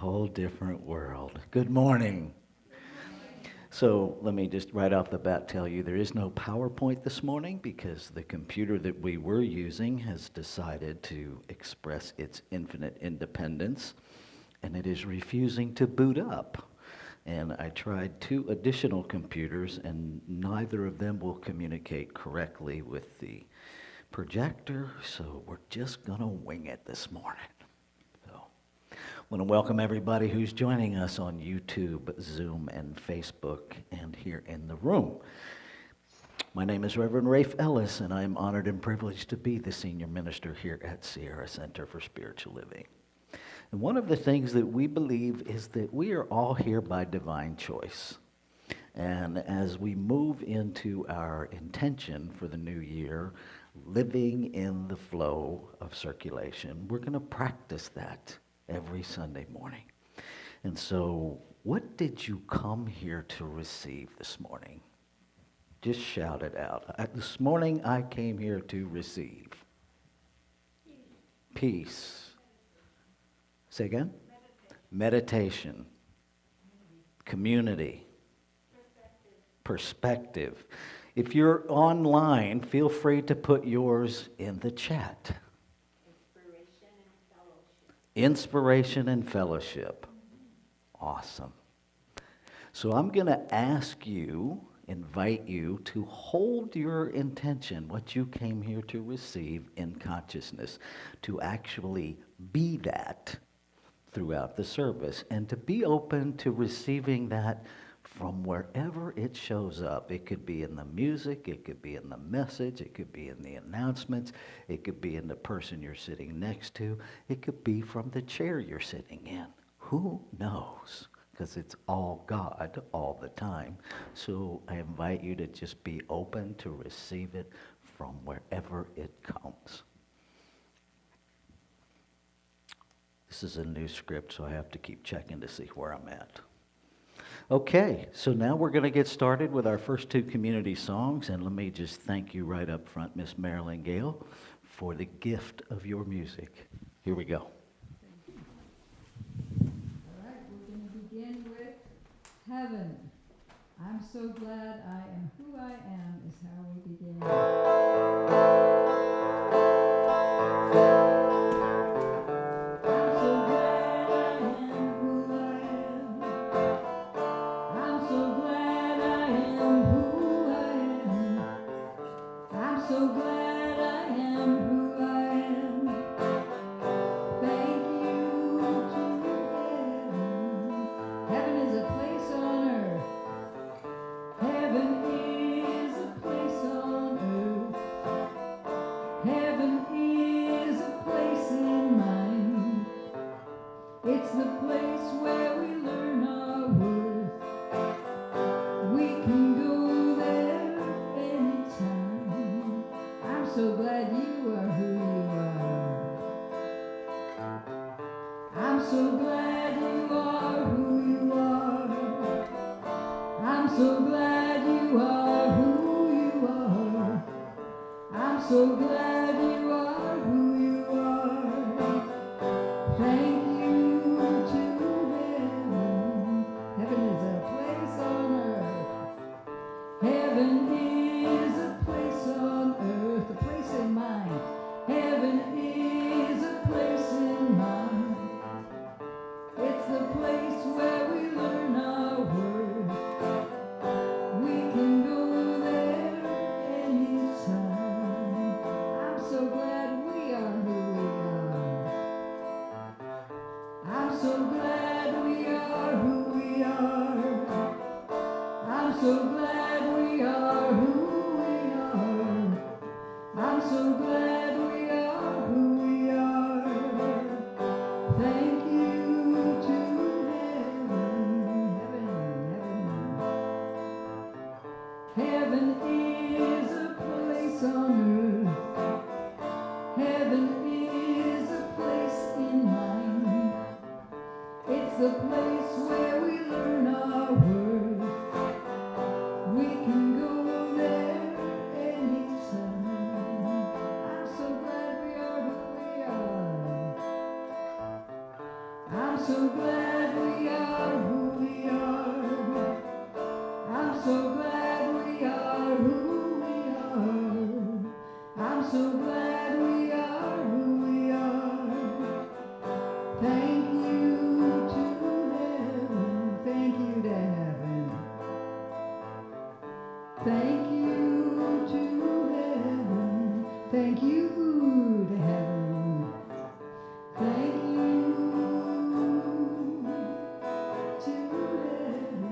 whole different world. Good morning. So let me just right off the bat tell you there is no PowerPoint this morning because the computer that we were using has decided to express its infinite independence and it is refusing to boot up. And I tried 2 additional computers and neither of them will communicate correctly with the projector, so we're just gonna wing it this morning. I want to welcome everybody who's joining us on YouTube, Zoom, and Facebook, and here in the room. My name is Reverend Rafe Ellis, and I am honored and privileged to be the senior minister here at Sierra Center for Spiritual Living. And one of the things that we believe is that we are all here by divine choice. And as we move into our intention for the new year, living in the flow of circulation, we're going to practice that every Sunday morning. And so, what did you come here to receive this morning? Just shout it out. This morning I came here to receive peace. Say again? Meditation. Community. Perspective. If you're online, feel free to put yours in the chat. Inspiration and fellowship. Awesome. So I'm going to invite you to hold your intention, what you came here to receive in consciousness, to actually be that throughout the service and to be open to receiving that from wherever it shows up. It could be in the music, it could be in the message, it could be in the announcements, it could be in the person you're sitting next to, it could be from the chair you're sitting in. Who knows? Because it's all God all the time. So I invite you to just be open to receive it from wherever it comes. This is a new script, so I have to keep checking to see where I'm at. Okay, so now we're going to get started with our first 2 community songs, and let me just thank you right up front, Miss Marilyn Gale, for the gift of your music. Here we go. All right, we're going to begin with Heaven. I'm so glad I am who I am is how we begin. It's the place where we learn our worth. We can go there anytime. I'm so glad you are who you are. I'm so glad you are who you are. I'm so glad you are who you are. I'm so glad you are who you are. Thank you. Heaven is a place on earth, a place in mind. Heaven is a place in mind. It's the place where we learn our worth. We can go there anytime. I'm so glad we are who we are. I'm so glad we are who we are. I'm so glad we are who we are. I'm so glad we are who we are. Thank you to heaven, heaven, heaven. Heaven is a place on earth. Heaven is a place in mind. It's the place where we learn our worth. We can go there anytime. I'm so glad we are who we are. I'm so glad thank you to heaven. Thank you to heaven.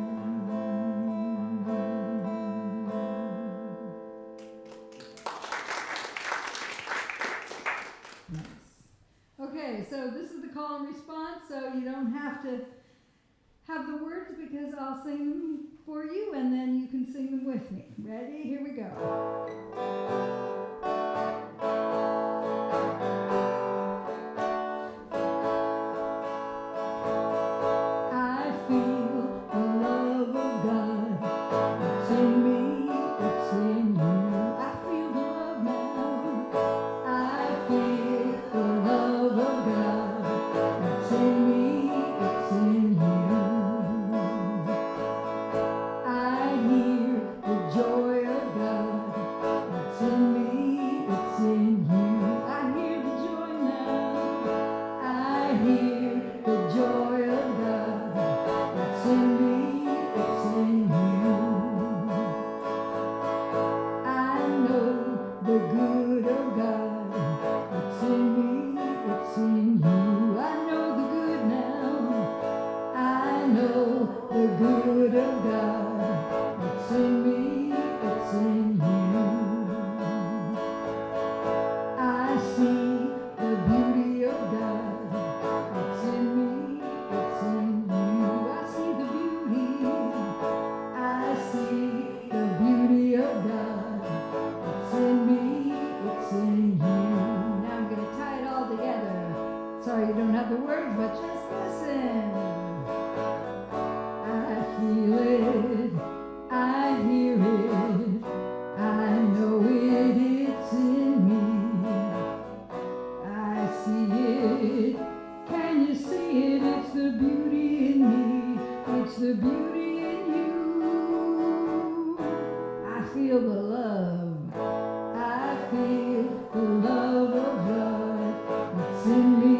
Nice. Okay, so this is the call and response, so you don't have to have the words because I'll sing them for you and then you can sing them with me. Ready? Here we go. I feel the love of God. It's in me, it's in you. I feel the love now. I feel the love of God. It's in me, it's in you. I hear the joy of God. It's in me, it's in you. I hear the joy now. I hear the joy of God. It's in me, it's in you. I know the good of God. It's in me, it's in you. I know the good now. I know the good of God. It's in me, it's in you. I see the beauty of God. It's in me, it's in you. I see the beauty. I see the beauty of God. It's in me, it's in you. Now I'm going to tie it all together. Sorry you don't have the words, but just listen. I feel it, I hear it, I know it, it's in me. I see it, can you see it? It's the beauty in me, it's the beauty in you. I feel the love, I feel the love of God. It's in me,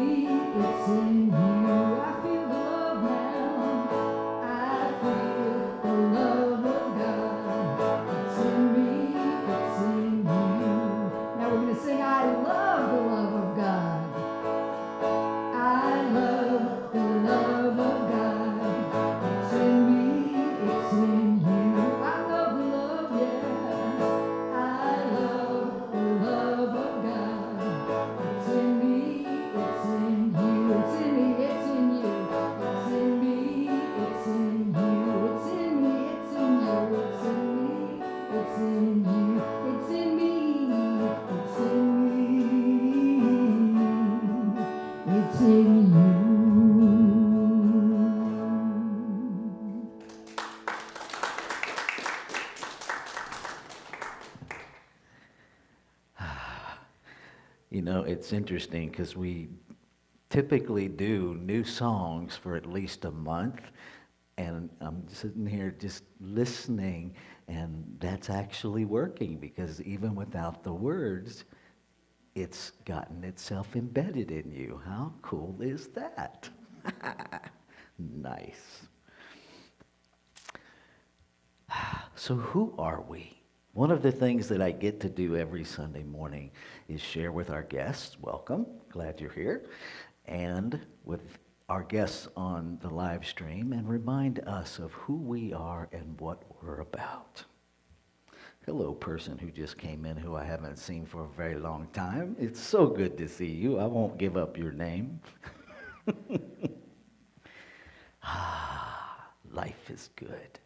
it's in you. I feel the love now, I feel the love of God. It's in me, it's in you. Now we're going to sing, I love the love of God. I love the love of God. It's in me, it's in you. I love the love, yeah. I love the love of God. It's in me, it's in you. It's in me, it's in you. It's in me, it's in you. It's in me, it's in you. It's in me, it's in you. It's in me, it's in me. It's in you. You know, it's interesting because we typically do new songs for at least a month, and I'm sitting here just listening, and that's actually working because even without the words, it's gotten itself embedded in you. How cool is that? Nice. So who are we? One of the things that I get to do every Sunday morning is share with our guests, welcome, glad you're here, and with our guests on the live stream, and remind us of who we are and what we're about. Hello, person who just came in who I haven't seen for a very long time. It's so good to see you. I won't give up your name. Life is good.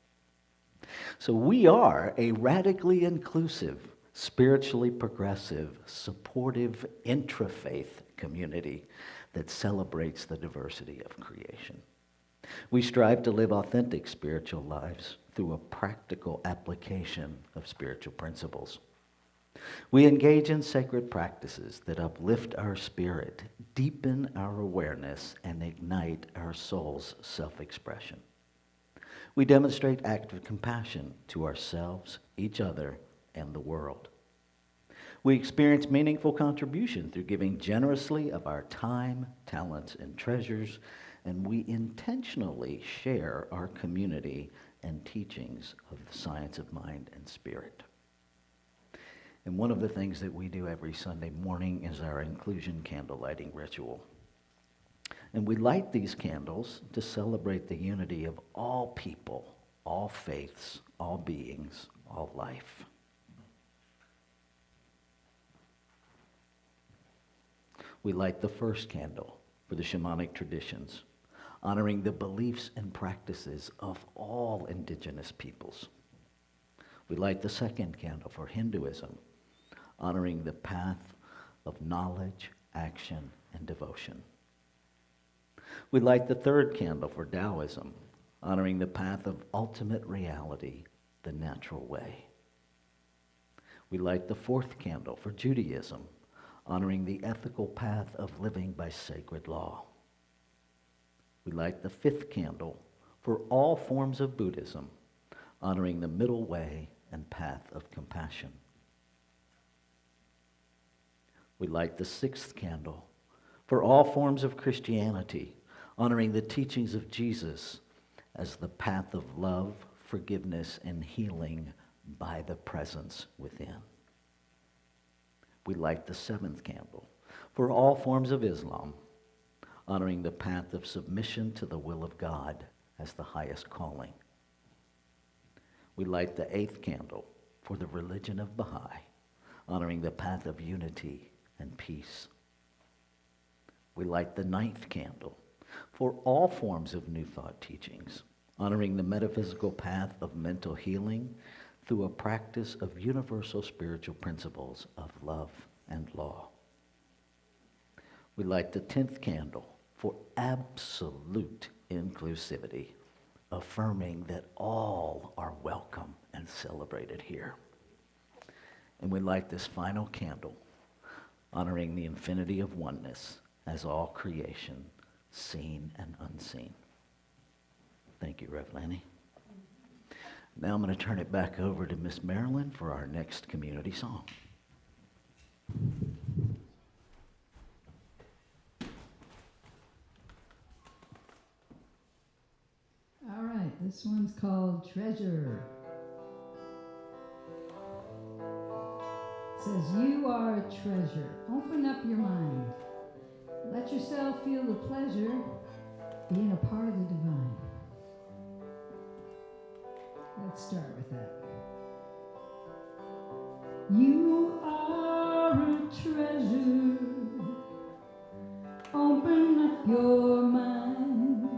So we are a radically inclusive, spiritually progressive, supportive, intra-faith community that celebrates the diversity of creation. We strive to live authentic spiritual lives through a practical application of spiritual principles. We engage in sacred practices that uplift our spirit, deepen our awareness, and ignite our soul's self-expression. We demonstrate active compassion to ourselves, each other, and the world. We experience meaningful contribution through giving generously of our time, talents, and treasures, and we intentionally share our community and teachings of the science of mind and spirit. And one of the things that we do every Sunday morning is our inclusion candle lighting ritual. And we light these candles to celebrate the unity of all people, all faiths, all beings, all life. We light the first candle for the shamanic traditions, honoring the beliefs and practices of all indigenous peoples. We light the second candle for Hinduism, honoring the path of knowledge, action, and devotion. We light the third candle for Taoism, honoring the path of ultimate reality, the natural way. We light the fourth candle for Judaism, honoring the ethical path of living by sacred law. We light the fifth candle for all forms of Buddhism, honoring the middle way and path of compassion. We light the sixth candle for all forms of Christianity, honoring the teachings of Jesus as the path of love, forgiveness, and healing by the presence within. We light the seventh candle for all forms of Islam, honoring the path of submission to the will of God as the highest calling. We light the eighth candle for the religion of Baha'i, honoring the path of unity and peace. We light the ninth candle for all forms of New Thought teachings, honoring the metaphysical path of mental healing through a practice of universal spiritual principles of love and law. We light the 10th candle for absolute inclusivity, affirming that all are welcome and celebrated here. And we light this final candle, honoring the infinity of oneness as all creation, seen and unseen. Thank you, Rev Lanny. Now I'm going to turn it back over to Miss Marilyn for our next community song. All right, this one's called Treasure. It says, you are a treasure. Open up your mind. Let yourself feel the pleasure being a part of the divine. Let's start with that. You are a treasure. Open up your mind.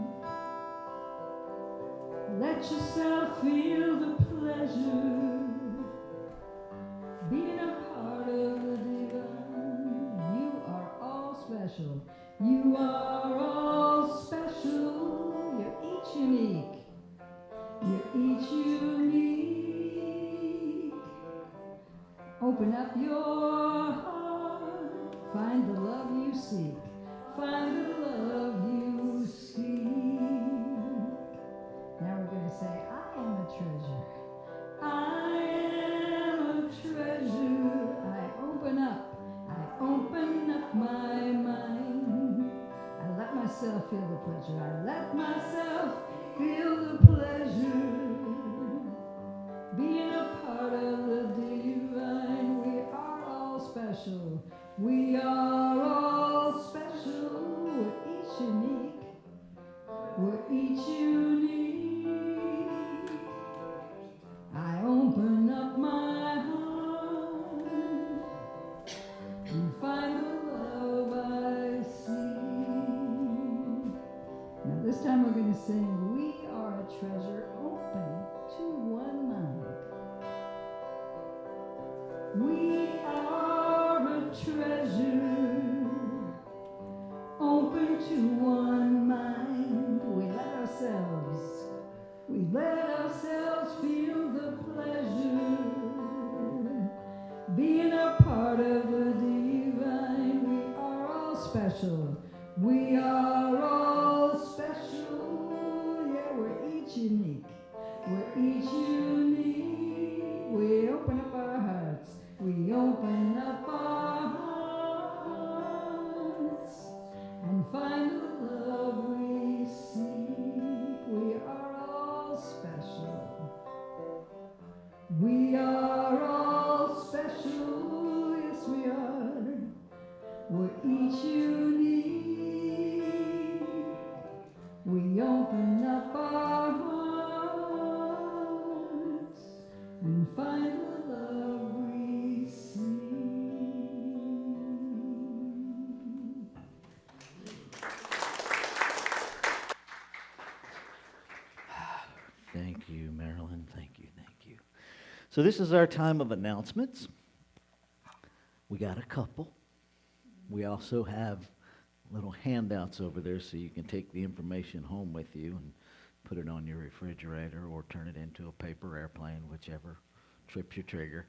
Let yourself feel the pleasure being a part of the divine. You are all special. You are all special. You're each unique. You're each unique. Open up your heart. Find the love you seek. Find the love you seek. Now we're going to say, I am a treasure. I am a treasure. I open up my mind. I let myself feel the pleasure. I let myself feel the pleasure. Being a part of the divine. We are all special. We are all special. We're each unique. We're each unique. I open up my heart and find the love I see. Now this time we're going to sing, we are a treasure open to one mind. We are a treasure open to one mind. We let ourselves feel the pleasure being a part of the divine. We are all special. We are all special. Yeah, we're each unique. We're each unique. We open up our hearts. We open up our hearts and find the love we seek. We are all special. We are all special. So this is our time of announcements. We got a couple. We also have little handouts over there so you can take the information home with you and put it on your refrigerator or turn it into a paper airplane, whichever trips your trigger.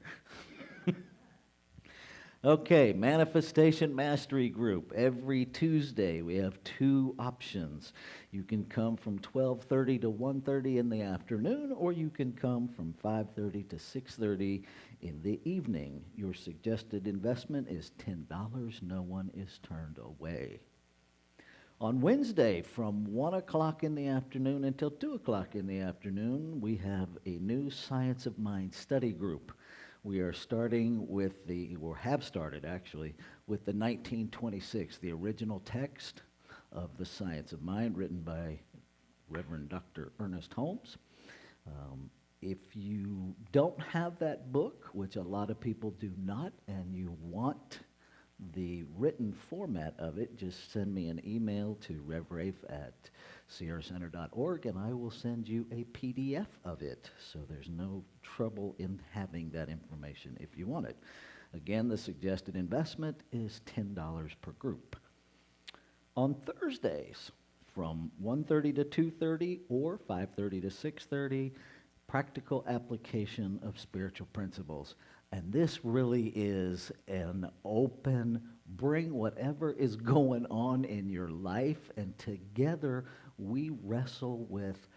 Okay, Manifestation Mastery Group. Every Tuesday we have two options. You can come from 12:30 to 1:30 in the afternoon, or you can come from 5:30 to 6:30 in the evening. Your suggested investment is $10. No one is turned away. On Wednesday, from 1 o'clock in the afternoon until 2 o'clock in the afternoon, we have a new Science of Mind study group. We are starting with have started actually, with the 1926, the original text of the Science of Mind, written by Reverend Dr. Ernest Holmes. If you don't have that book, which a lot of people do not, and you want the written format of it, just send me an email to revrafe@sierracenter.org, and I will send you a PDF of it. So there's no trouble in having that information if you want it. Again, the suggested investment is $10 per group. On Thursdays, from 1:30 to 2:30 or 5:30 to 6:30, practical application of spiritual principles. And this really is an open, bring whatever is going on in your life, and together we wrestle with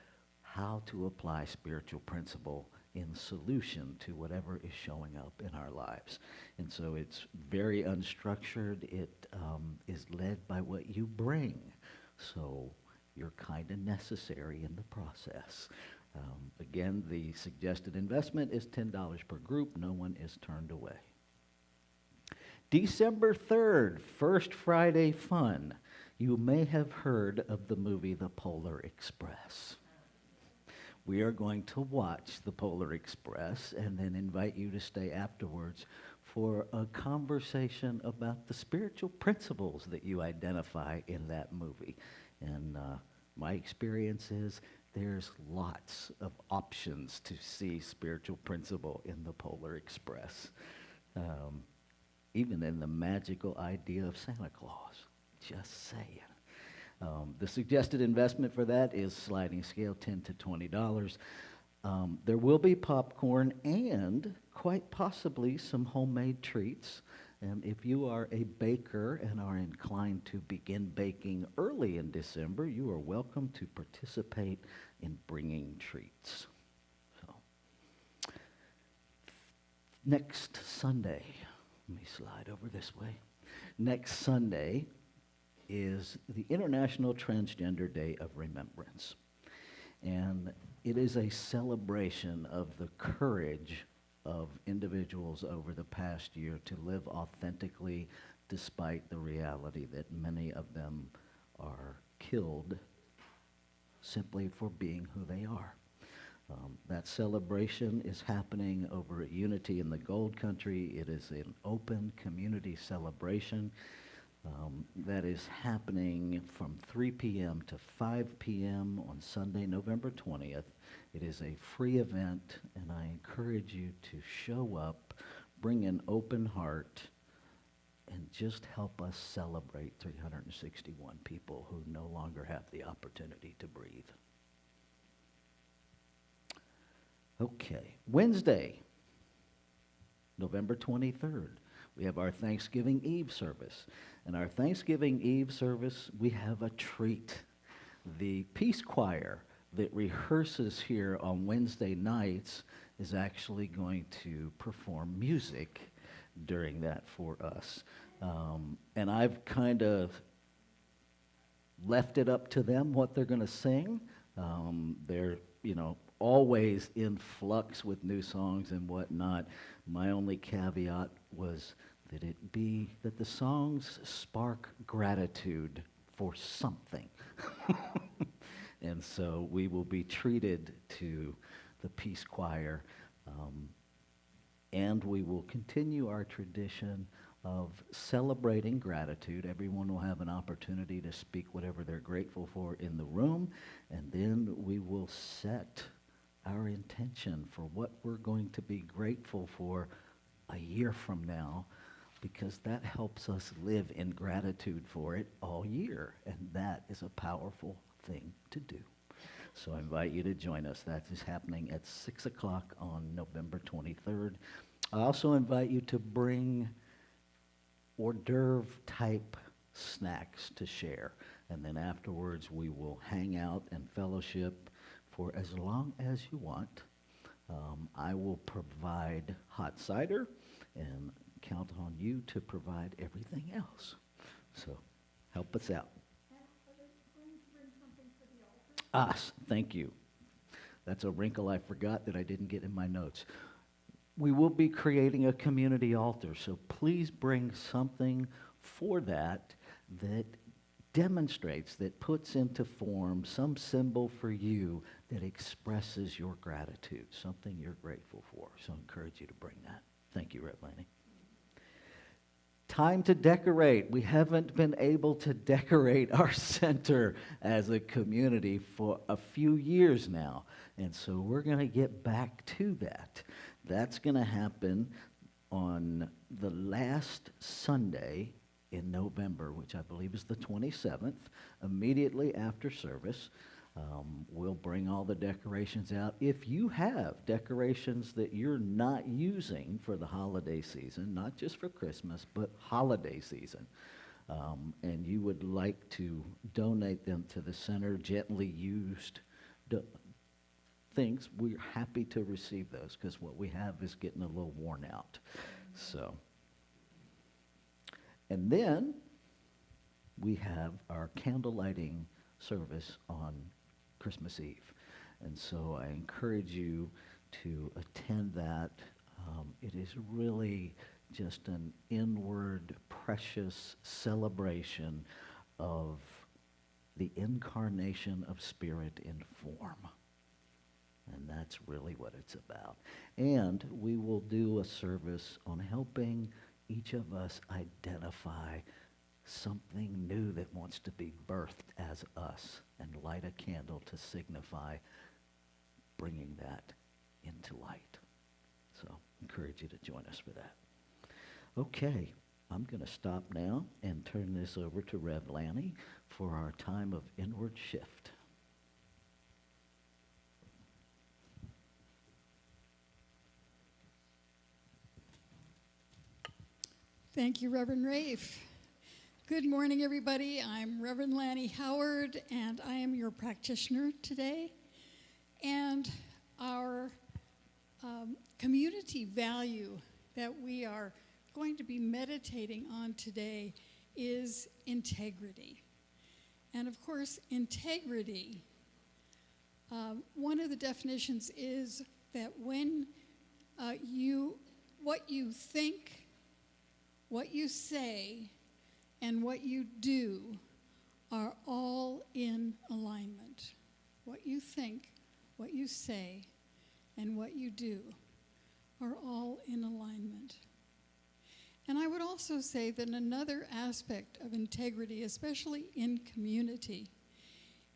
how to apply spiritual principle in solution to whatever is showing up in our lives. And so it's very unstructured. It is led by what you bring. So you're kind of necessary in the process. Again, the suggested investment is $10 per group. No one is turned away. December 3rd, First Friday Fun. You may have heard of the movie The Polar Express. We are going to watch The Polar Express and then invite you to stay afterwards for a conversation about the spiritual principles that you identify in that movie. And my experience is there's lots of options to see spiritual principle in the Polar Express. Even in the magical idea of Santa Claus. Just saying. The suggested investment for that is sliding scale, $10 to $20. There will be popcorn and quite possibly some homemade treats. And if you are a baker and are inclined to begin baking early in December, you are welcome to participate in bringing treats. So, next Sunday, let me slide over this way. Next Sunday is the International Transgender Day of Remembrance. And it is a celebration of the courage of individuals over the past year to live authentically despite the reality that many of them are killed simply for being who they are. That celebration is happening over at Unity in the Gold Country. It is an open community celebration that is happening from 3 p.m. to 5 p.m. on Sunday, November 20th. It is a free event, and I encourage you to show up, bring an open heart, and just help us celebrate 361 people who no longer have the opportunity to breathe. Okay, Wednesday, November 23rd, we have our Thanksgiving Eve service. And our Thanksgiving Eve service, we have a treat. The Peace Choir that rehearses here on Wednesday nights is actually going to perform music during that for us. And I've kind of left it up to them what they're going to sing. They're, always in flux with new songs and whatnot. My only caveat was that it be that the songs spark gratitude for something. And so we will be treated to the Peace Choir, and we will continue our tradition of celebrating gratitude. Everyone will have an opportunity to speak whatever they're grateful for in the room, and then we will set our intention for what we're going to be grateful for a year from now, because that helps us live in gratitude for it all year, and that is a powerful thing to do. So I invite you to join us. That is happening at 6 o'clock on November 23rd. I also invite you to bring hors d'oeuvre type snacks to share. And then afterwards we will hang out and fellowship for as long as you want. I will provide hot cider and count on you to provide everything else. So help us out. Thank you. That's a wrinkle I forgot that I didn't get in my notes. We will be creating a community altar, so please bring something for that that demonstrates, that puts into form some symbol for you that expresses your gratitude, something you're grateful for. So I encourage you to bring that. Thank you, Rev Laney. Time to decorate. We haven't been able to decorate our center as a community for a few years now, and so we're going to get back to that. That's going to happen on the last Sunday in November, which I believe is the 27th, immediately after service. We'll bring all the decorations out. If you have decorations that you're not using for the holiday season, not just for Christmas, but holiday season, and you would like to donate them to the center, gently used things, we're happy to receive those, because what we have is getting a little worn out. So, and then we have our candle lighting service on Christmas Eve. And so I encourage you to attend that. It is really just an inward, precious celebration of the incarnation of Spirit in form. And that's really what it's about. And we will do a service on helping each of us identify something new that wants to be birthed as us, and light a candle to signify bringing that into light. So encourage you to join us for that. Okay, I'm going to stop now and turn this over to Rev Laney for our time of inward shift. Thank you, Reverend Rafe. Good morning, everybody. I'm Reverend Lanny Howard, and I am your practitioner today. And our community value that we are going to be meditating on today is integrity. And of course, integrity, one of the definitions is that when what you think, what you say, and what you do are all in alignment. What you think, what you say, and what you do are all in alignment. And I would also say that another aspect of integrity, especially in community,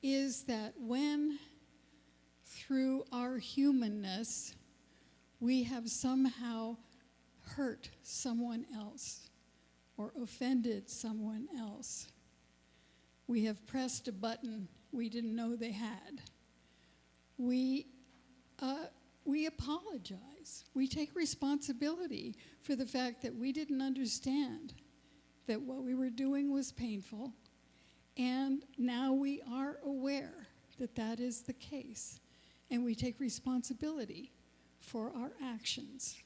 is that when, through our humanness, we have somehow hurt someone else or offended someone else, we have pressed a button we didn't know they had. We apologize. We take responsibility for the fact that we didn't understand that what we were doing was painful, and now we are aware that that is the case, and we take responsibility for our actions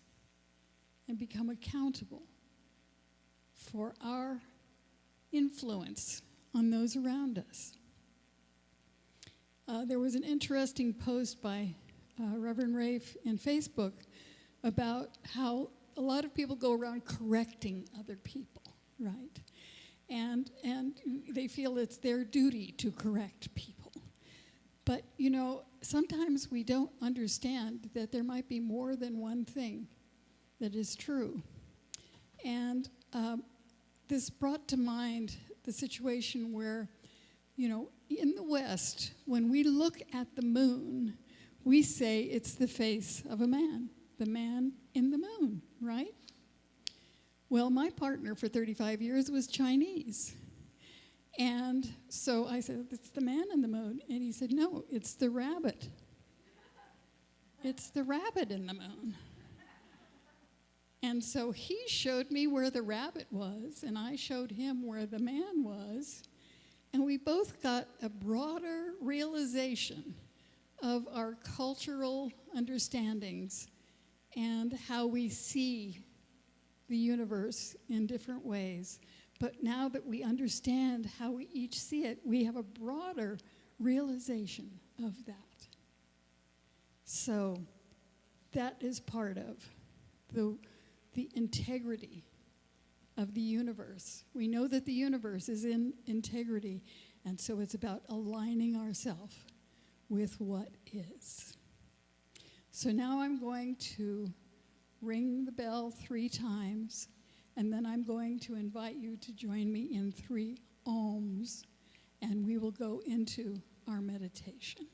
and become accountable for our influence on those around us. There was an interesting post by Reverend Rafe in Facebook about how a lot of people go around correcting other people, right? And they feel it's their duty to correct people. But, you know, sometimes we don't understand that there might be more than one thing that is true. And this brought to mind the situation where, you know, in the West, when we look at the moon, we say it's the face of a man, the man in the moon, right? Well, my partner for 35 years was Chinese. And so I said, it's the man in the moon. And he said, no, it's the rabbit. It's the rabbit in the moon. And so he showed me where the rabbit was, and I showed him where the man was. And we both got a broader realization of our cultural understandings and how we see the universe in different ways. But now that we understand how we each see it, we have a broader realization of that. So that is part of the integrity of the universe. We know that the universe is in integrity, and so it's about aligning ourselves with what is. So now I'm going to ring the bell 3 times, and then I'm going to invite you to join me in 3 ohms, and we will go into our meditation.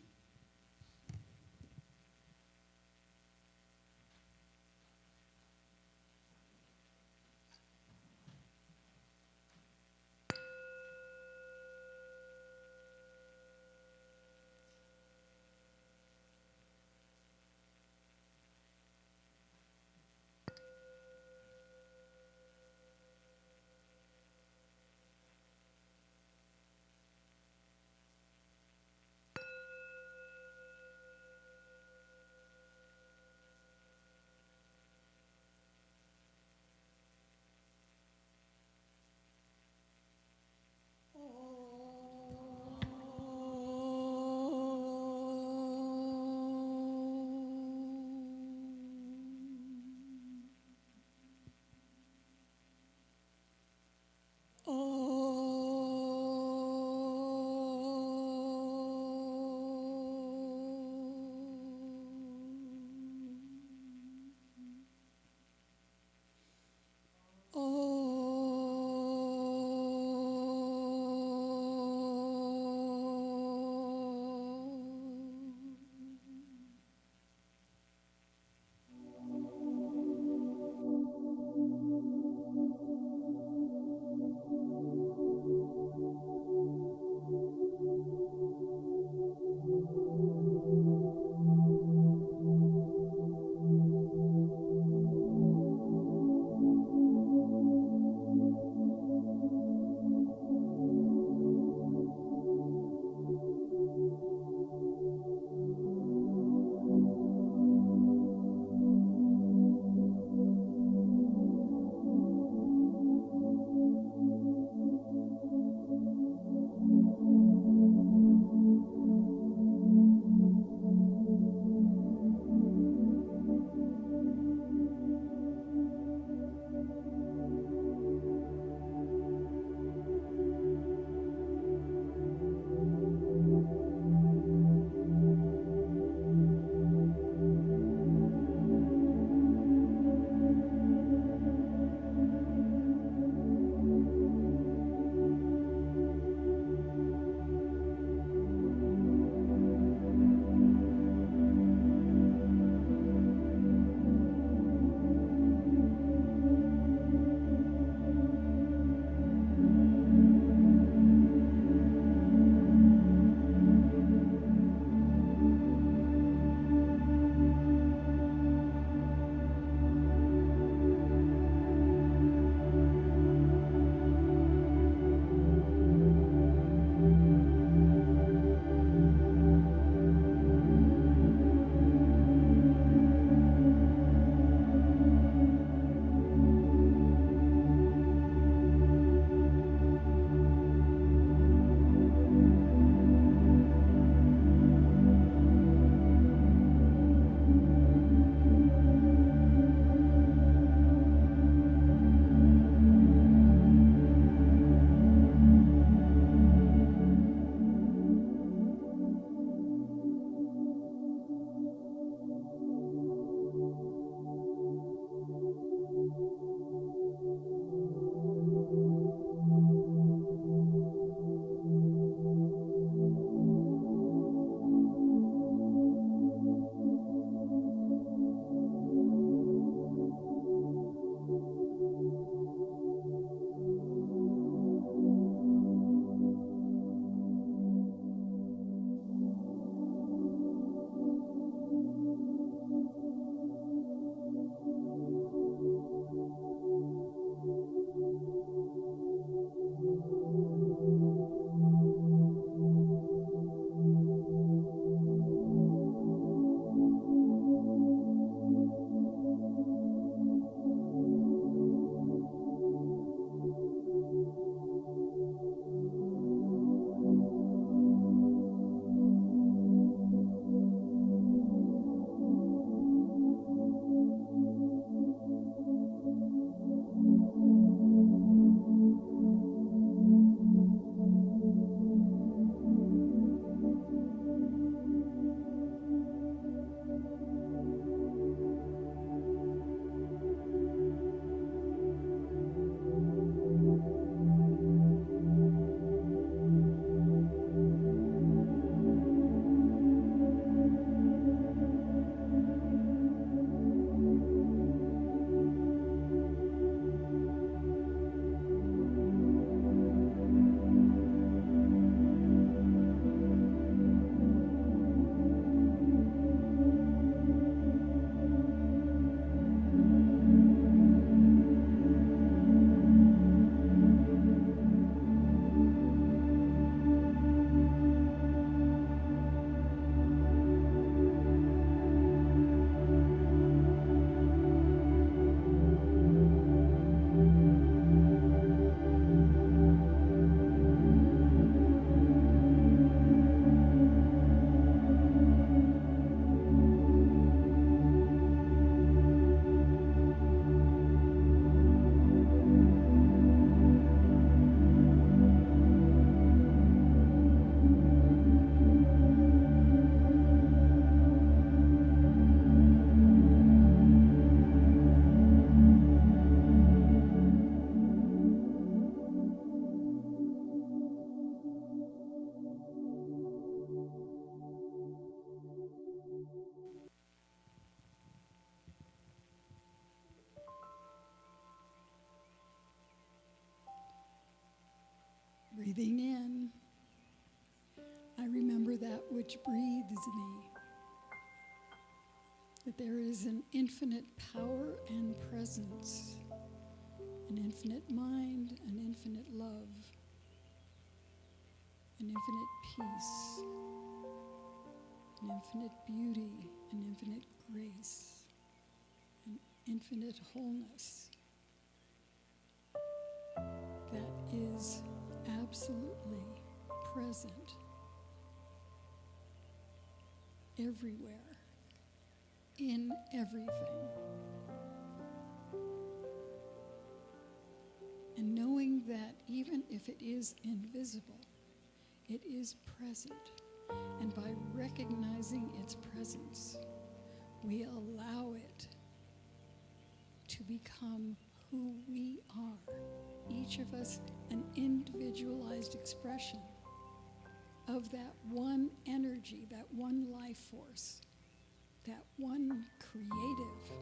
Breathing in, I remember that which breathes me, that there is an infinite power and presence, an infinite mind, an infinite love, an infinite peace, an infinite beauty, an infinite grace, an infinite wholeness that is absolutely present everywhere, in everything. And knowing that even if it is invisible, it is present. And by recognizing its presence, we allow it to become who we are. Each of us an individualized expression of that one energy, that one life force, that one creative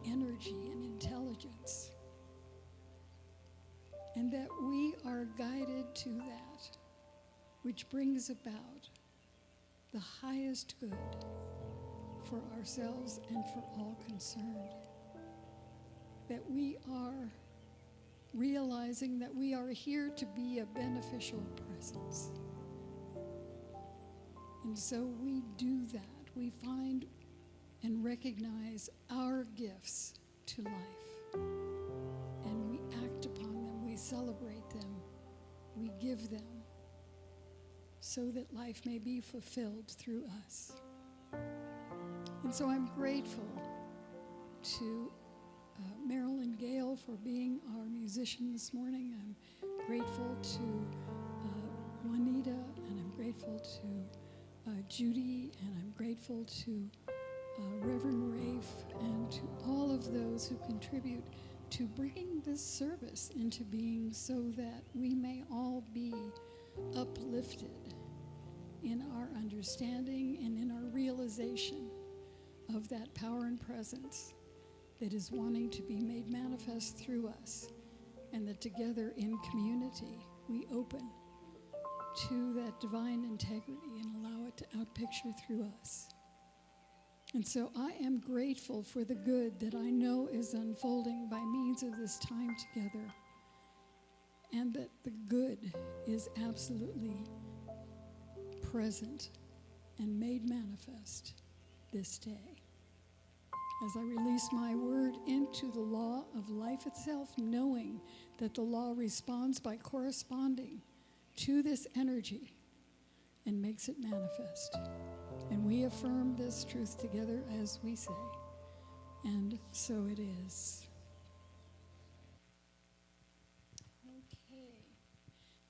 energy and intelligence. And that we are guided to that which brings about the highest good for ourselves and for all concerned. That we are realizing that we are here to be a beneficial presence. And so we do that. We find and recognize our gifts to life. And we act upon them, we celebrate them, we give them, so that life may be fulfilled through us. And so I'm grateful to Marilyn Gale for being our musician this morning. I'm grateful to Juanita, and I'm grateful to Judy, and I'm grateful to Reverend Rafe, and to all of those who contribute to bringing this service into being so that we may all be uplifted in our understanding and in our realization of that power and presence that is wanting to be made manifest through us, and that together in community we open to that divine integrity and allow it to outpicture through us. And so I am grateful for the good that I know is unfolding by means of this time together, and that the good is absolutely present and made manifest this day. As I release my word into the law of life itself, knowing that the law responds by corresponding to this energy and makes it manifest. And we affirm this truth together as we say, and so it is. Okay.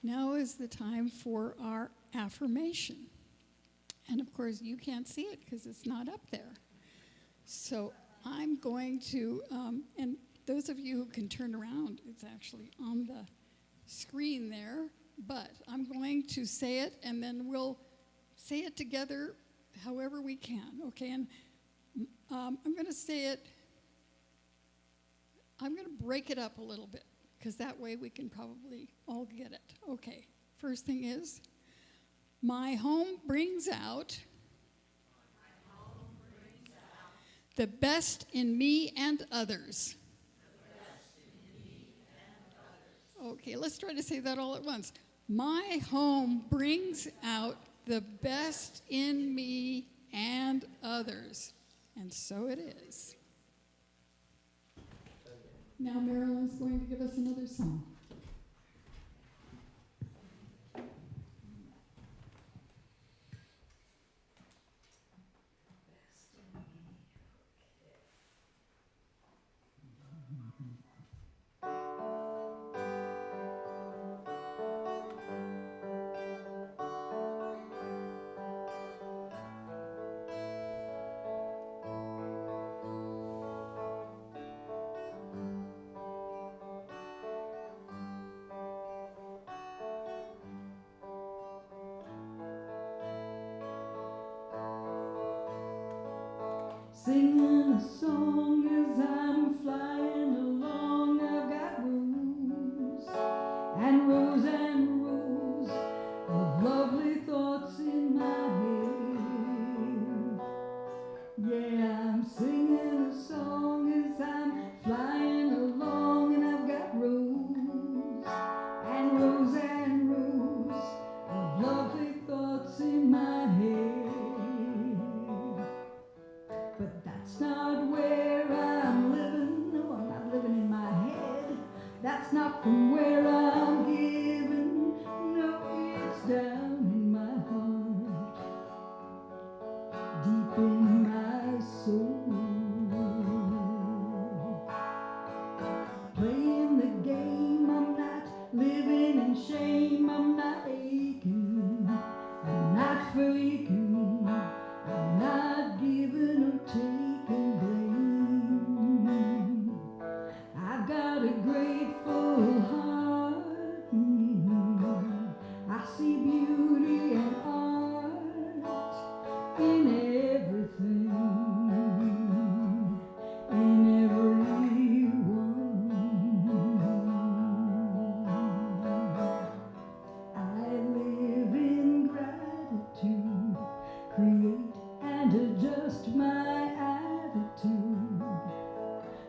Now is the time for our affirmation. And of course, you can't see it because it's not up there. So I'm going to, and those of you who can turn around, it's actually on the screen there, but I'm going to say it, and then we'll say it together however we can, okay? And I'm going to say it, I'm going to break it up a little bit, because that way we can probably all get it. Okay, first thing is, my home brings out the best in me and others. Okay, let's try to say that all at once. My home brings out the best in me and others. And so it is. Now Marilyn's going to give us another song. Singing a song as I'm flying along. I've got rules and rules and That's not from where I'm given. No, it's down in my heart, deep in my soul. Playing the game, I'm not living in shame. I'm not aching, I'm not faking, I'm not giving or taking blame. I've got a grateful heart. I see beauty and art in everything, in everyone. I live in gratitude, create and adjust my attitude.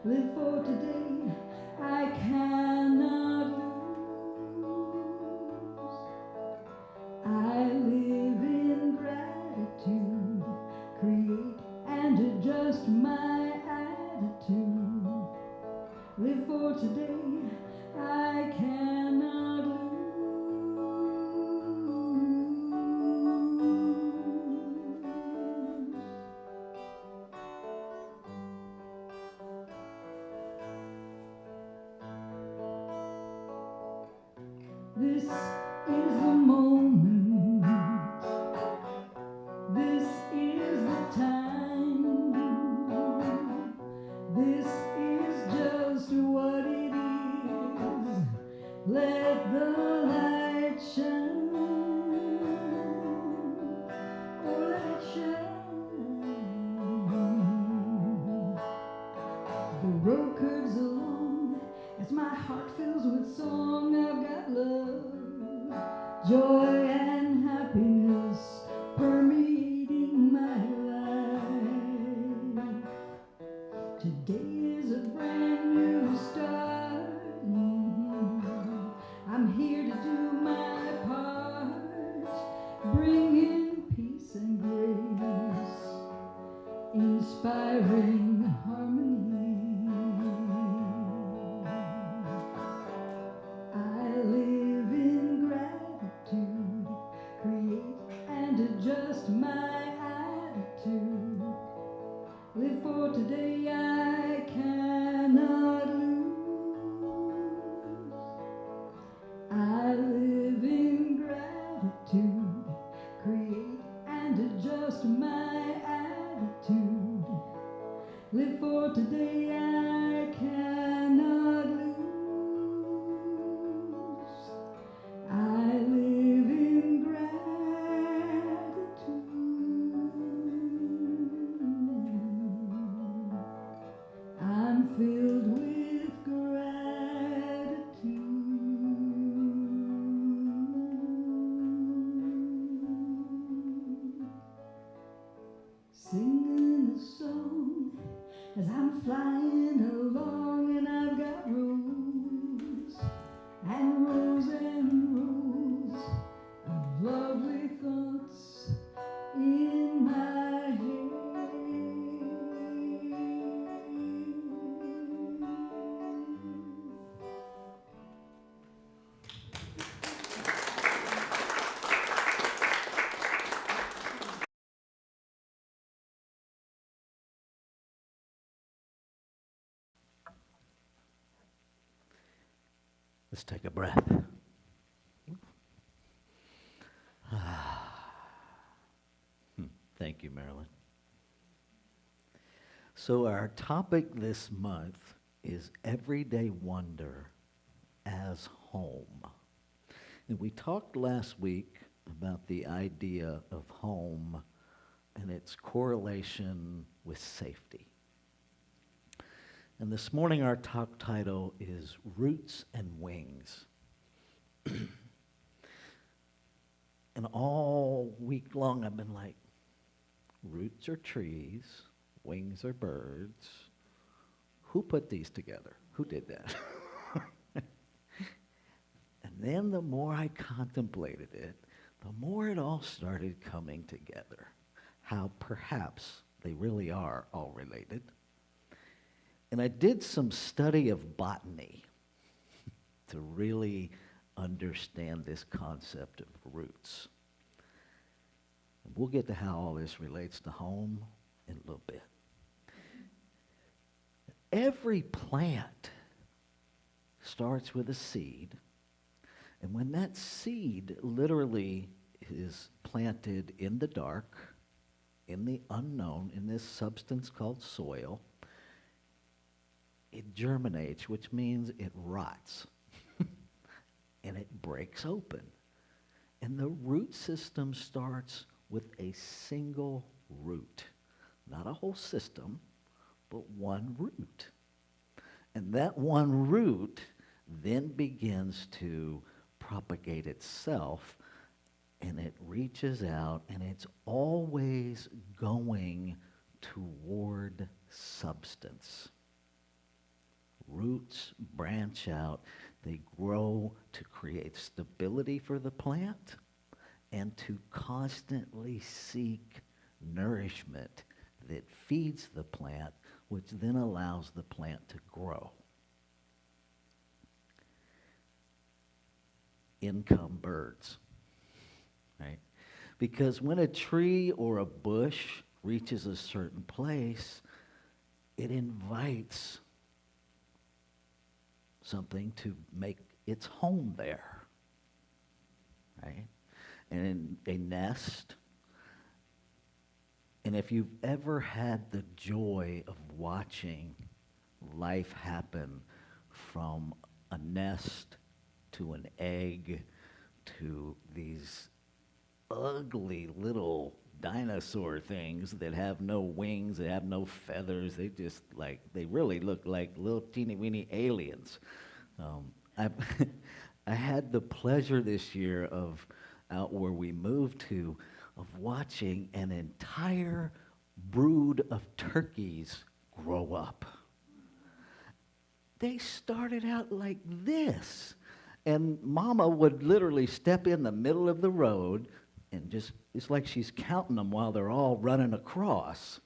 Live for today, I cannot lose. I live in gratitude, create and adjust my attitude. Live for today, I cannot lose. This is the moment. This is the time. This is just what it is. Let the light shine. Oh, let it shine. The road curves along as my heart fills with song. I've got love, joy, and happiness permeating my life. Today is a brand new start. I'm here to do my part, bringing peace and grace, inspiring harmony. I live in gratitude, create and adjust my attitude. Live for today, I cannot lose. I live in gratitude, create and adjust my attitude. Live for today, I cannot lose. I live in gratitude. I'm filled with gratitude. Singing a song as I'm flying along, and I've got rows and rows and rows of lovely thoughts in my head. Let's take a breath. Thank you, Marilyn. So our topic this month is everyday wonder as home. And we talked last week about the idea of home and its correlation with safety. And this morning our talk title is Roots and Wings. And all week long I've been like, roots are trees, wings are birds. Who put these together? Who did that? And then the more I contemplated it, the more it all started coming together. How perhaps they really are all related. And I did some study of botany. to really understand this concept of roots. We'll get to how all this relates to home in a little bit. Every plant starts with a seed, and when that seed literally is planted in the dark, in the unknown, in this substance called soil, it germinates, which means it rots, and it breaks open. And the root system starts with a single root, not a whole system, but one root. And that one root then begins to propagate itself, and it reaches out, and it's always going toward substance. Roots branch out, they grow to create stability for the plant and to constantly seek nourishment that feeds the plant, which then allows the plant to grow. In come birds, right? Because when a tree or a bush reaches a certain place, it invites something to make its home there, right? And in a nest. And if you've ever had the joy of watching life happen from a nest to an egg to these ugly little dinosaur things that have no wings, they have no feathers, they really look like little teeny weeny aliens. I had the pleasure this year of out where we moved to, of watching an entire brood of turkeys grow up. They started out like this. And Mama would literally step in the middle of the road and it's like she's counting them while they're all running across.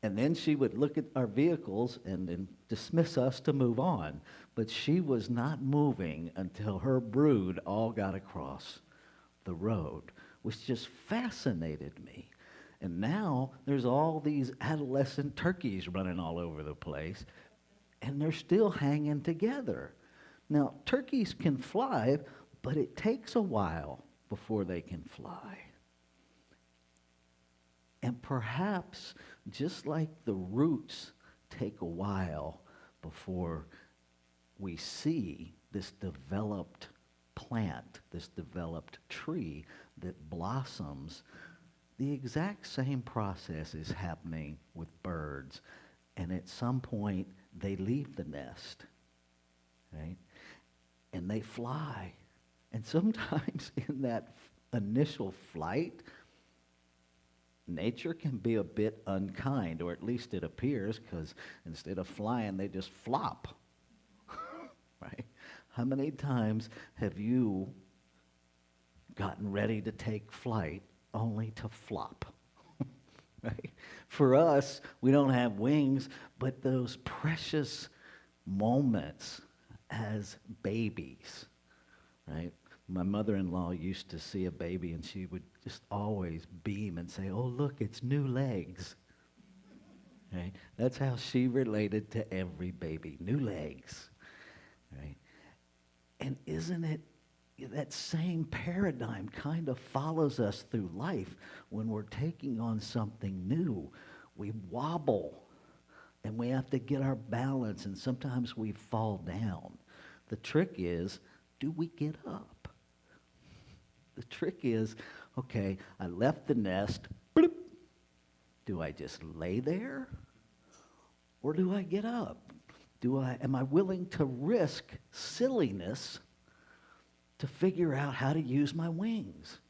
And then she would look at our vehicles and then dismiss us to move on. But she was not moving until her brood all got across the road, which just fascinated me. And now there's all these adolescent turkeys running all over the place, and they're still hanging together. Now, turkeys can fly, but it takes a while before they can fly. And perhaps, just like the roots take a while before we see this developed plant, this developed tree that blossoms, the exact same process is happening with birds. And at some point, they leave the nest, right? And they fly. And sometimes in that initial flight, nature can be a bit unkind, or at least it appears, because instead of flying, they just flop, right? How many times have you gotten ready to take flight only to flop, right? For us, we don't have wings, but those precious moments as babies, right? My mother-in-law used to see a baby and she would just always beam and say, "Oh, look, it's new legs." Right? That's how she related to every baby, new legs, right? And isn't it that same paradigm kind of follows us through life when we're taking on something new? We wobble and we have to get our balance, and sometimes we fall down. The trick is, do we get up? The trick is, okay, I left the nest, bloop. Do I just lay there? Or do I get up? Am I willing to risk silliness to figure out how to use my wings?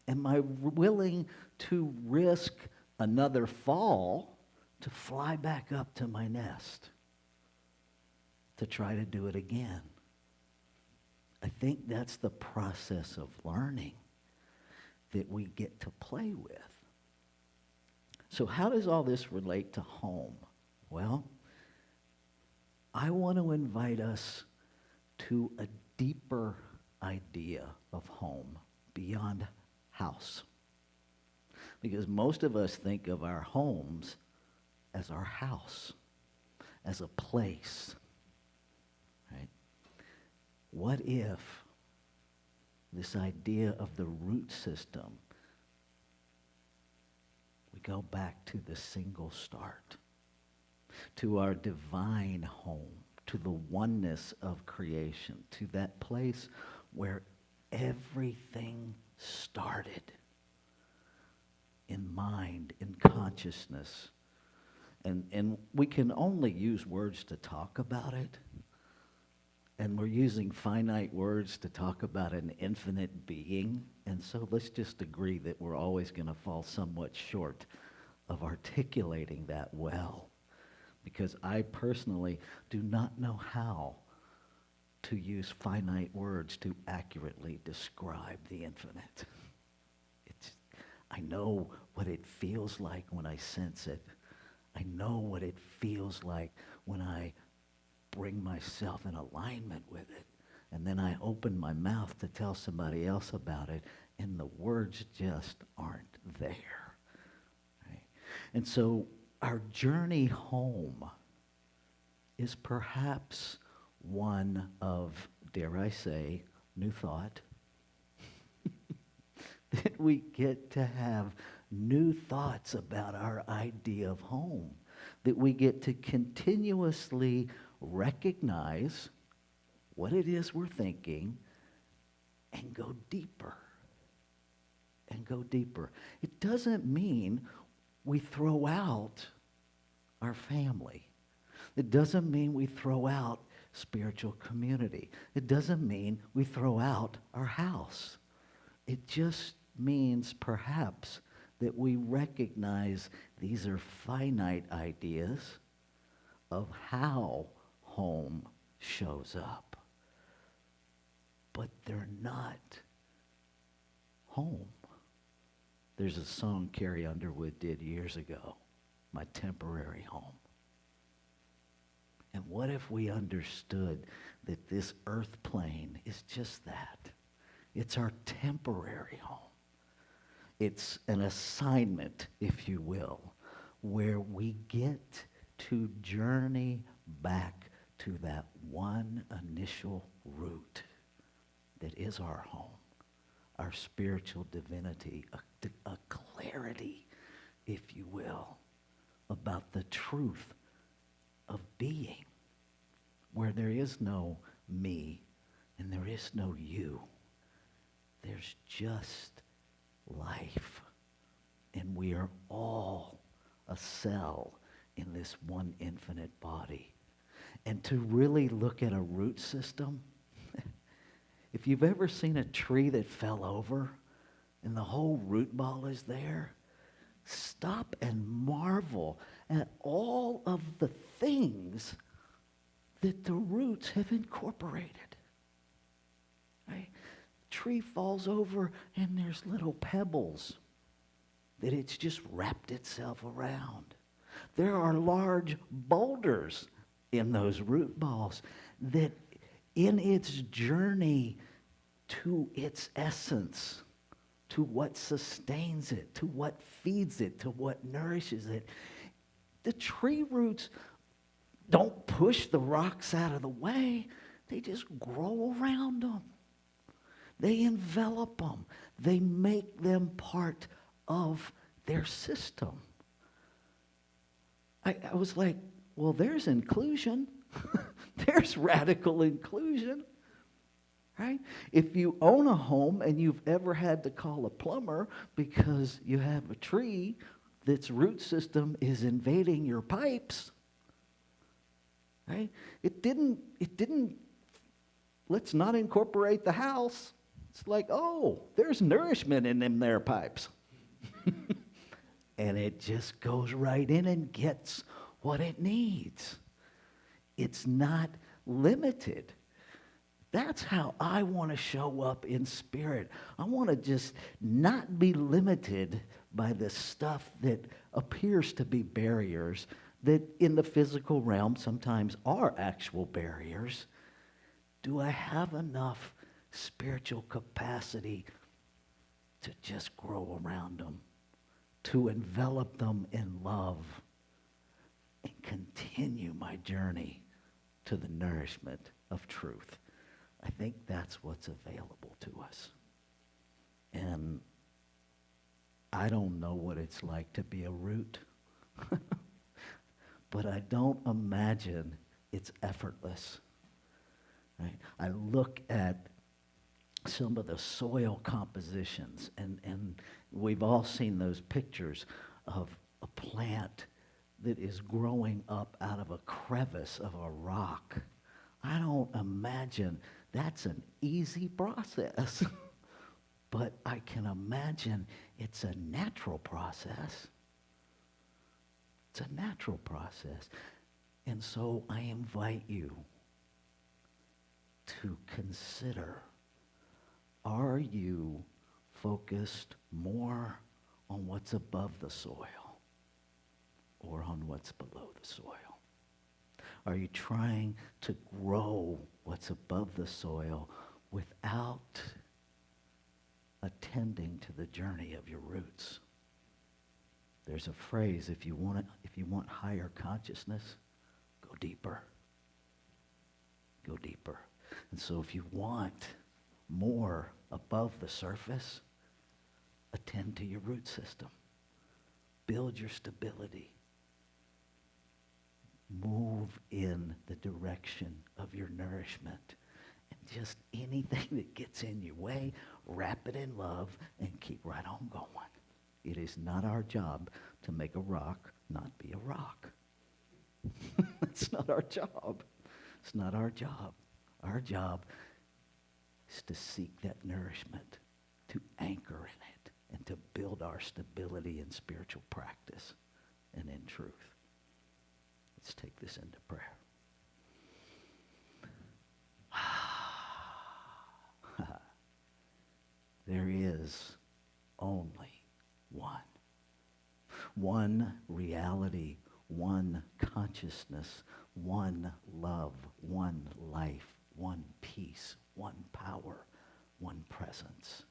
Am I willing to risk another fall to fly back up to my nest, to try to do it again? I think that's the process of learning that we get to play with. So how does all this relate to home? Well, I want to invite us to a deeper idea of home beyond house. Because most of us think of our homes as our house, as a place, right? What if this idea of the root system, we go back to the single start, to our divine home, to the oneness of creation, to that place where everything started in mind, in consciousness. And we can only use words to talk about it. And we're using finite words to talk about an infinite being. And so let's just agree that we're always going to fall somewhat short of articulating that well. Because I personally do not know how to use finite words to accurately describe the infinite. I know what it feels like when I sense it. I know what it feels like when I bring myself in alignment with it. And then I open my mouth to tell somebody else about it, and the words just aren't there. Right? And so our journey home is perhaps one of, dare I say, new thought. That we get to have new thoughts about our idea of home. That we get to continuously recognize what it is we're thinking and go deeper. And go deeper. It doesn't mean we throw out our family. It doesn't mean we throw out spiritual community. It doesn't mean we throw out our house. It just means perhaps that we recognize these are finite ideas of how home shows up. But they're not home. There's a song Carrie Underwood did years ago, My Temporary Home. And what if we understood that this earth plane is just that? It's our temporary home. It's an assignment, if you will, where we get to journey back to that one initial root that is our home, our spiritual divinity, a clarity, if you will, about the truth of being, where there is no me and there is no you. There's just life. And we are all a cell in this one infinite body. And to really look at a root system, if you've ever seen a tree that fell over and the whole root ball is there, stop and marvel at all of the things that the roots have incorporated. Right? Tree falls over and there's little pebbles that it's just wrapped itself around. There are large boulders in those root balls that in its journey to its essence, to what sustains it, to what feeds it, to what nourishes it, the tree roots don't push the rocks out of the way. They just grow around them. They envelop them. They make them part of their system. I was like, well, there's inclusion. There's radical inclusion. Right? If you own a home and you've ever had to call a plumber because you have a tree that's root system is invading your pipes, right? It didn't, let's not incorporate the house. It's like, oh, there's nourishment in them there pipes. And it just goes right in and gets what it needs. It's not limited. That's how I want to show up in spirit. I want to just not be limited by the stuff that appears to be barriers that in the physical realm sometimes are actual barriers Do I have enough spiritual capacity to just grow around them, to envelop them in love, and continue my journey to the nourishment of truth? I think that's what's available to us. And I don't know what it's like to be a root, but I don't imagine it's effortless. Right? I look at some of the soil compositions, and we've all seen those pictures of a plant that is growing up out of a crevice of a rock. I don't imagine that's an easy process, but I can imagine it's a natural process. It's a natural process. And so I invite you to consider, are you focused more on what's above the soil or on what's below the soil? Are you trying to grow what's above the soil without attending to the journey of your roots? There's a phrase, if you want higher consciousness, go deeper. Go deeper. And so if you want more above the surface, attend to your root system. Build your stability. Move in the direction of your nourishment. And just anything that gets in your way, wrap it in love and keep right on going. It is not our job to make a rock not be a rock. It's not our job. It's not our job. Our job is to seek that nourishment, to anchor in it, and to build our stability in spiritual practice and in truth. Let's take this into prayer. There is only one reality, one consciousness, one love, one life, one peace, one power, one presence.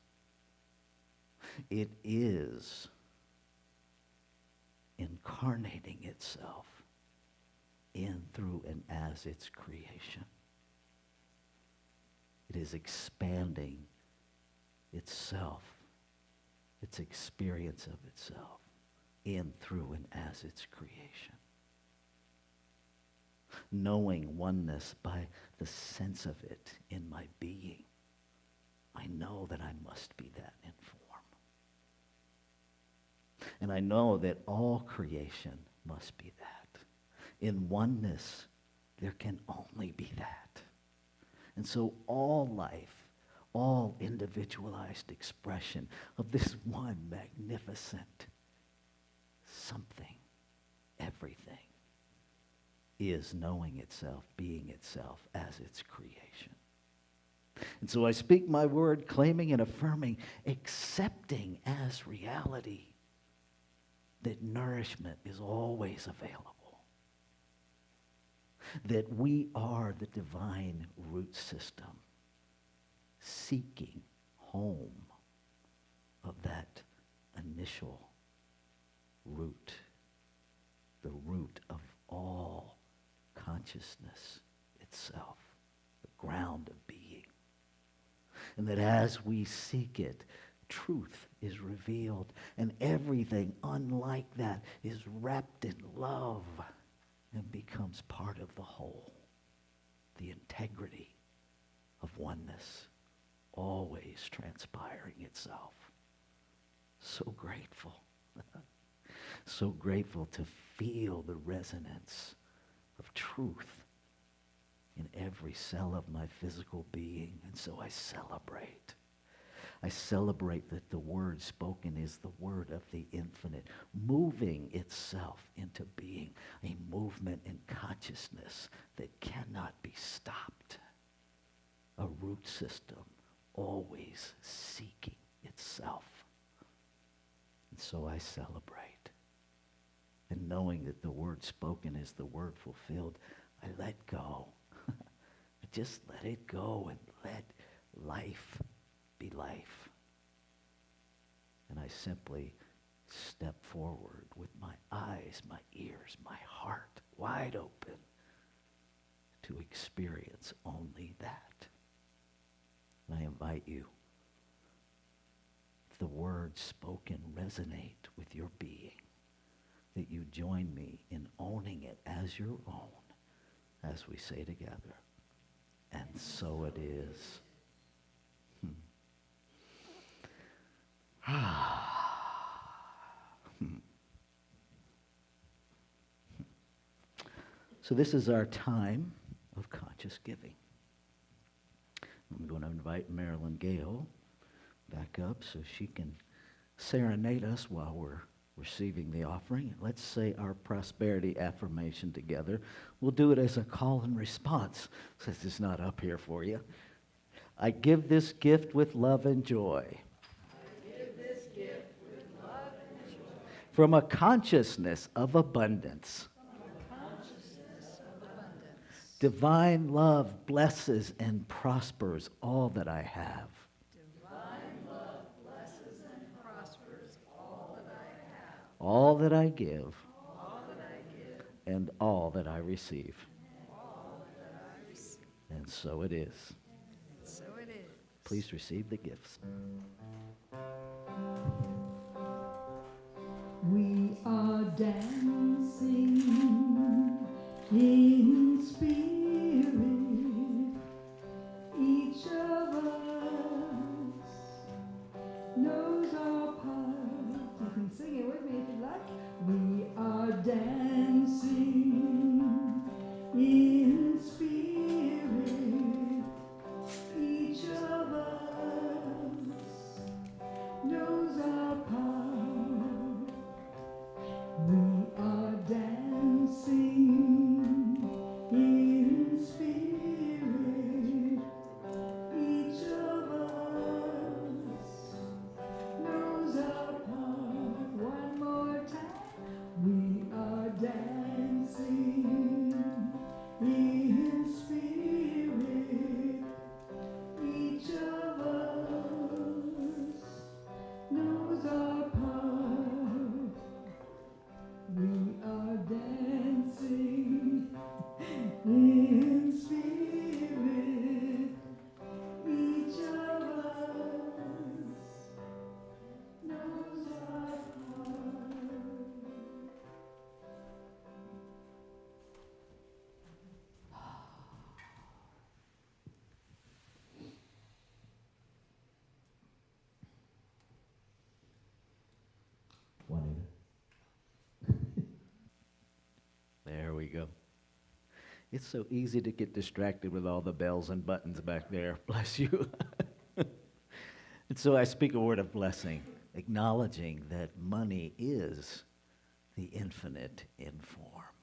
It is incarnating itself in, through, and as its creation. It is expanding itself, its experience of itself, in, through, and as its creation. Knowing oneness by the sense of it in my being, I know that I must be that in form. And I know that all creation must be that. In oneness, there can only be that. And so all life, all individualized expression of this one magnificent something, everything, is knowing itself, being itself as its creation. And so I speak my word, claiming and affirming, accepting as reality that nourishment is always available, that we are the divine root system, seeking home of that initial root, the root of all consciousness itself, the ground of being. And that as we seek it, truth is revealed, and everything unlike that is wrapped in love and becomes part of the whole, the integrity of oneness, always transpiring itself. So grateful. So grateful to feel the resonance of truth in every cell of my physical being. And so I celebrate. I celebrate that the word spoken is the word of the infinite, moving itself into being, a movement in consciousness that cannot be stopped. A root system always seeking itself. And so I celebrate. And knowing that the word spoken is the word fulfilled, I let go. I just let it go and let life be life. And I simply step forward with my eyes, my ears, my heart wide open to experience only that. And I invite you, if the words spoken resonate with your being, that you join me in owning it as your own, as we say together, and so it is. So this is our time of conscious giving. I'm going to invite Marilyn Gale back up so she can serenade us while we're receiving the offering. Let's say our prosperity affirmation together. We'll do it as a call and response, since it's not up here for you. I give this gift with love and joy. I give this gift with love and joy. From a consciousness of abundance. Divine love blesses and prospers all that I have. Divine love blesses and prospers all that I have. All that I give. All that I give. And all that I receive. All that I receive. And so it is. So it is. Please receive the gifts. We are dancing in spirit. Each of us knows our part. You can sing it with me if you like. We are dancing in spirit. Each of us knows our part. We are dancing in spirit. Each of us knows our part. One more time. We are dancing in spirit. Each of us knows our part. We are dancing in spirit. Each of us knows our part. Juanita. There we go. It's so easy to get distracted with all the bells and buttons back there. Bless you. And so I speak a word of blessing, acknowledging that money is the infinite in form,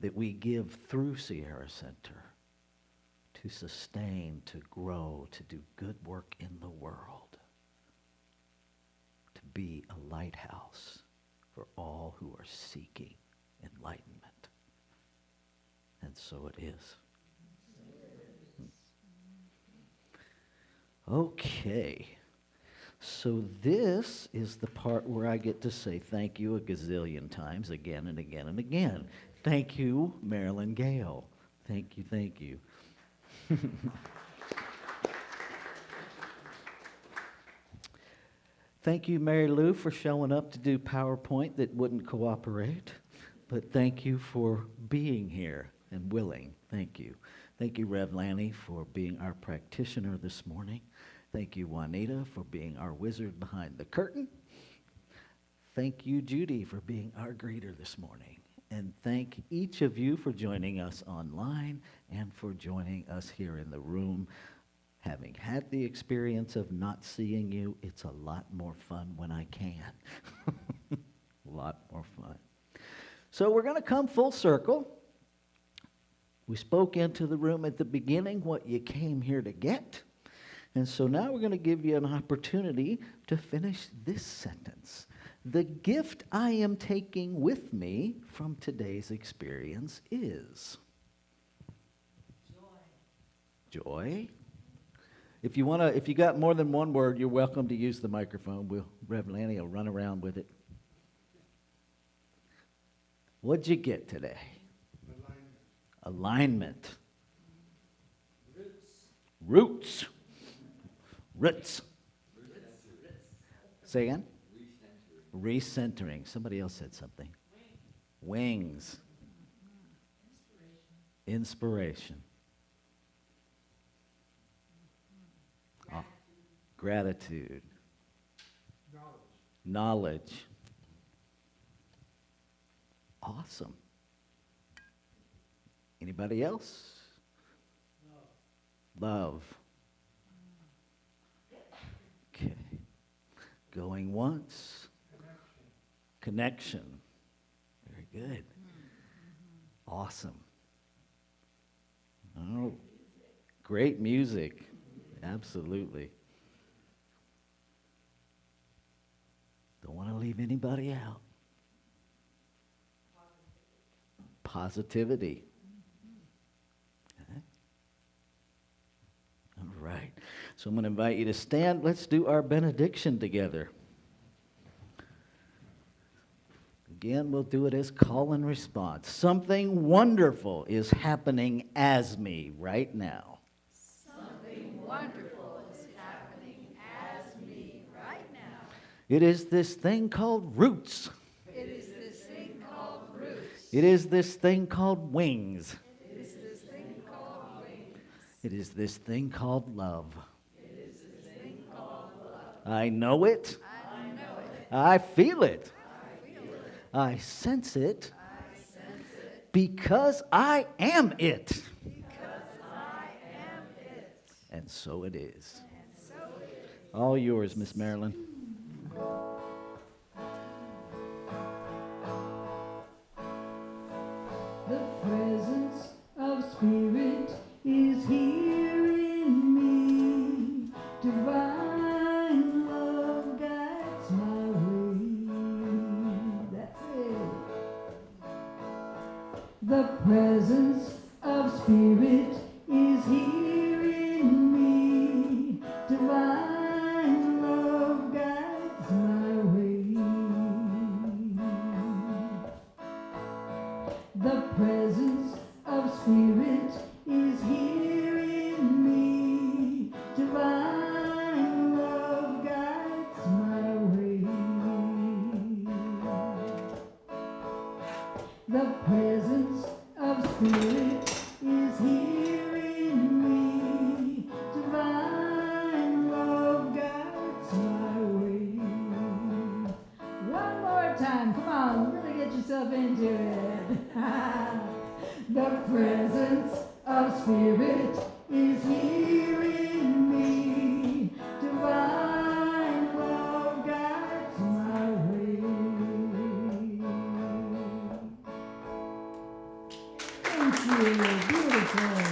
that we give through Sierra Center to sustain, to grow, to do good work in the world, to be a lighthouse for all who are seeking enlightenment. And so it is. Okay. So this is the part where I get to say thank you a gazillion times, again and again and again. Thank you, Marilyn Gale. Thank you, thank you. Thank you, Mary Lou, for showing up to do PowerPoint that wouldn't cooperate. But thank you for being here and willing. Thank you. Thank you, Rev Lanny, for being our practitioner this morning. Thank you, Juanita, for being our wizard behind the curtain. Thank you, Judy, for being our greeter this morning. And thank each of you for joining us online and for joining us here in the room. Having had the experience of not seeing you, it's a lot more fun when I can. A lot more fun. So we're going to come full circle. We spoke into the room at the beginning what you came here to get. And so now we're going to give you an opportunity to finish this sentence. The gift I am taking with me from today's experience is... Joy. If you got more than one word, you're welcome to use the microphone. Reverend Lanny will run around with it. What'd you get today? Alignment. Roots. Roots. Say again? Recentering. Somebody else said something. Wings. Inspiration. Gratitude. Knowledge. Awesome. Anybody else? Love. Okay. Going once. Connection. Very good. Awesome. Oh, great music. Absolutely. Don't want to leave anybody out. Positivity. Okay. All right. So I'm going to invite you to stand. Let's do our benediction together. Again, we'll do it as call and response. Something wonderful is happening as me right now. Something wonderful is happening as me right now. It is this thing called roots. It is this thing called roots. It is this thing called wings. It is this thing called wings. It is this thing called love. It is this thing called love. I know it. I know it. I feel it. I feel it. I sense it. I sense it. Because I am it. Because I am it. And so it is. And so it is. All yours, Miss Marilyn. The presence of Spirit is here in me. Divine love guides my way. That's it. The presence of Spirit is here in me. Divine love guides my way. The presence of Spirit is here in me. Divine love guides my way. The presence of Spirit is here in me. Divine love guides my way. One more time, come on, really get yourself into it. The presence of Spirit is here in me. Divine love guides my way. Thank you. Beautiful.